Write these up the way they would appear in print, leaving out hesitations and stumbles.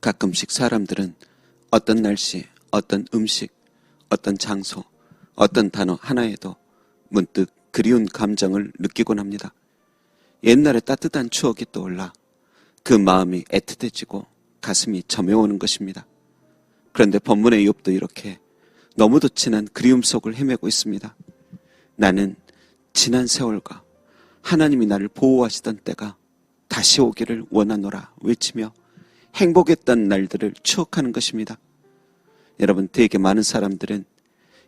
가끔씩 사람들은 어떤 날씨, 어떤 음식, 어떤 장소, 어떤 단어 하나에도 문득 그리운 감정을 느끼곤 합니다. 옛날에 따뜻한 추억이 떠올라 그 마음이 애틋해지고 가슴이 점여오는 것입니다. 그런데 본문의 욥도 이렇게 너무도 진한 그리움 속을 헤매고 있습니다. 나는 지난 세월과 하나님이 나를 보호하시던 때가 다시 오기를 원하노라 외치며 행복했던 날들을 추억하는 것입니다. 여러분, 되게 많은 사람들은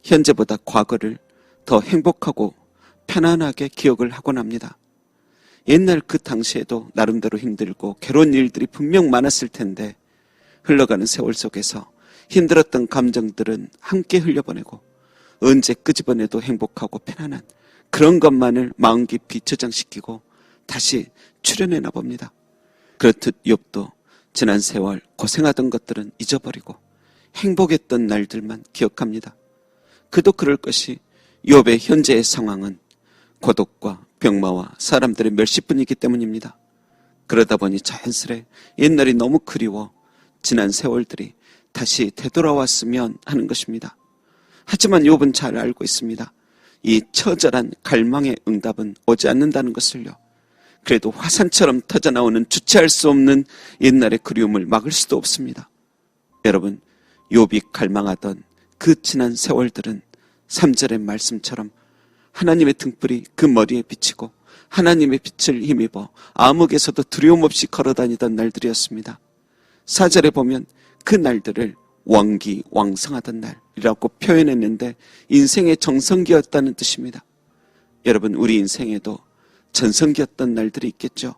현재보다 과거를 더 행복하고 편안하게 기억을 하곤 합니다. 옛날 그 당시에도 나름대로 힘들고 괴로운 일들이 분명 많았을 텐데 흘러가는 세월 속에서 힘들었던 감정들은 함께 흘려보내고 언제 끄집어내도 행복하고 편안한 그런 것만을 마음 깊이 저장시키고 다시 출현해나 봅니다. 그렇듯 욥도 지난 세월 고생하던 것들은 잊어버리고 행복했던 날들만 기억합니다. 그도 그럴 것이 욥의 현재의 상황은 고독과 병마와 사람들의 멸시뿐이기 때문입니다. 그러다 보니 자연스레 옛날이 너무 그리워 지난 세월들이 다시 되돌아왔으면 하는 것입니다. 하지만 욥은 잘 알고 있습니다. 이 처절한 갈망의 응답은 오지 않는다는 것을요. 그래도 화산처럼 터져나오는 주체할 수 없는 옛날의 그리움을 막을 수도 없습니다. 여러분, 욥이 갈망하던 그 지난 세월들은 3절의 말씀처럼 하나님의 등불이 그 머리에 비치고 하나님의 빛을 힘입어 암흑에서도 두려움 없이 걸어다니던 날들이었습니다. 4절에 보면 그 날들을 왕기왕성하던 날이라고 표현했는데 인생의 정성기였다는 뜻입니다. 여러분, 우리 인생에도 전성기였던 날들이 있겠죠.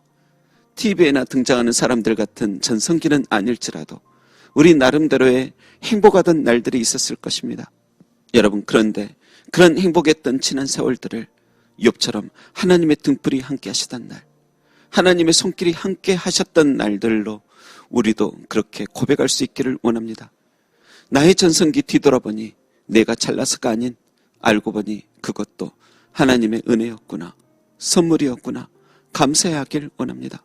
TV에나 등장하는 사람들 같은 전성기는 아닐지라도 우리 나름대로의 행복하던 날들이 있었을 것입니다. 여러분, 그런데 그런 행복했던 지난 세월들을 욥처럼 하나님의 등불이 함께 하시던 날, 하나님의 손길이 함께 하셨던 날들로 우리도 그렇게 고백할 수 있기를 원합니다. 나의 전성기 뒤돌아보니 내가 잘나서가 아닌 알고 보니 그것도 하나님의 은혜였구나, 선물이었구나, 감사해야 하길 원합니다.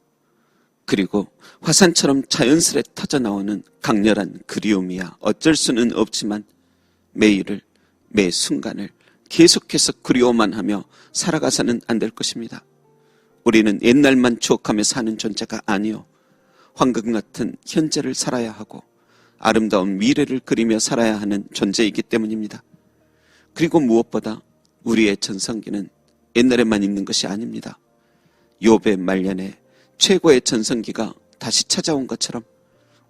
그리고 화산처럼 자연스레 터져나오는 강렬한 그리움이야 어쩔 수는 없지만 매일을, 매 순간을 계속해서 그리워만 하며 살아가서는 안 될 것입니다. 우리는 옛날만 추억하며 사는 존재가 아니요, 황금 같은 현재를 살아야 하고 아름다운 미래를 그리며 살아야 하는 존재이기 때문입니다. 그리고 무엇보다 우리의 전성기는 옛날에만 있는 것이 아닙니다. 욥의 말년에 최고의 전성기가 다시 찾아온 것처럼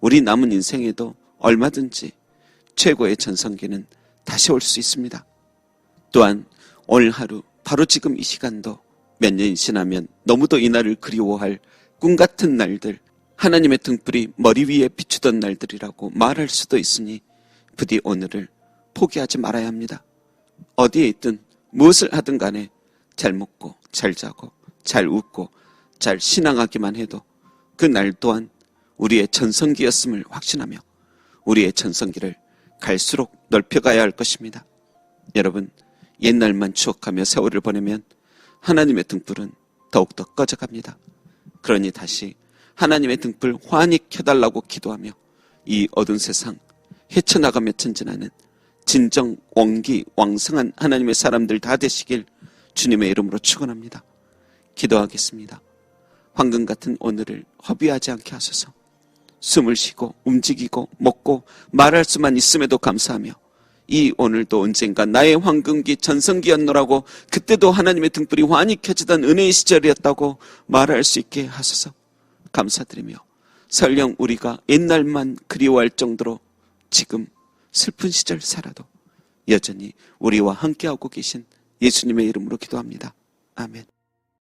우리 남은 인생에도 얼마든지 최고의 전성기는 다시 올 수 있습니다. 또한 오늘 하루, 바로 지금 이 시간도 몇 년이 지나면 너무도 이 날을 그리워할 꿈같은 날들, 하나님의 등불이 머리 위에 비추던 날들이라고 말할 수도 있으니 부디 오늘을 포기하지 말아야 합니다. 어디에 있든 무엇을 하든 간에 잘 먹고 잘 자고 잘 웃고 잘 신앙하기만 해도 그 날 또한 우리의 전성기였음을 확신하며 우리의 전성기를 갈수록 넓혀가야 할 것입니다. 여러분, 옛날만 추억하며 세월을 보내면 하나님의 등불은 더욱더 꺼져갑니다. 그러니 다시 하나님의 등불 환히 켜달라고 기도하며 이 어두운 세상 헤쳐나가며 전진하는 진정 왕기왕성한 하나님의 사람들 다 되시길 주님의 이름으로 축원합니다. 기도하겠습니다. 황금 같은 오늘을 허비하지 않게 하소서. 숨을 쉬고 움직이고 먹고 말할 수만 있음에도 감사하며 이 오늘도 언젠가 나의 황금기 전성기였노라고, 그때도 하나님의 등불이 환히 켜지던 은혜의 시절이었다고 말할 수 있게 하소서. 감사드리며 설령 우리가 옛날만 그리워할 정도로 지금 슬픈 시절 살아도 여전히 우리와 함께하고 계신 예수님의 이름으로 기도합니다. 아멘.